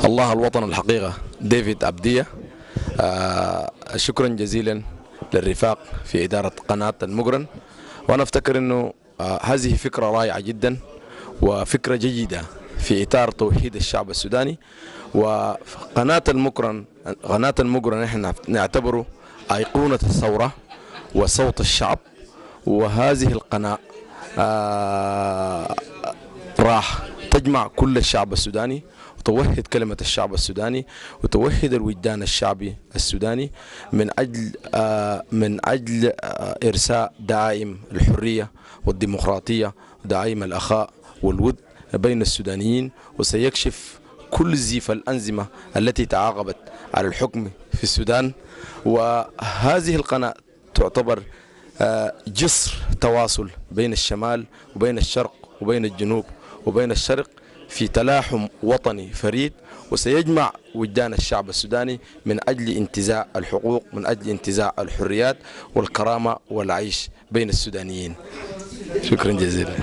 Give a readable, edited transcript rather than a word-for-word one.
الله الوطن الحقيقة ديفيد عبدية. شكرا جزيلا للرفاق في إدارة قناة المقرن، وأنا أفتكر أنه هذه فكرة رائعة جدا وفكرة جيدة في إطار توحيد الشعب السوداني. وقناة المقرن نحن نعتبره أيقونة الثورة وصوت الشعب، وهذه القناة راح تجمع كل الشعب السوداني وتوحد كلمة الشعب السوداني وتوحد الوجدان الشعبي السوداني من أجل إرساء دعائم الحرية والديمقراطية ودعائم الأخاء والود بين السودانيين، وسيكشف كل زيف الأنظمة التي تعاقبت على الحكم في السودان. وهذه القناة تعتبر جسر تواصل بين الشمال وبين الشرق وبين الجنوب وبين الشرق في تلاحم وطني فريد، وسيجمع وجدان الشعب السوداني من أجل انتزاع الحقوق، من أجل انتزاع الحريات والكرامة والعيش بين السودانيين. شكرا جزيلا.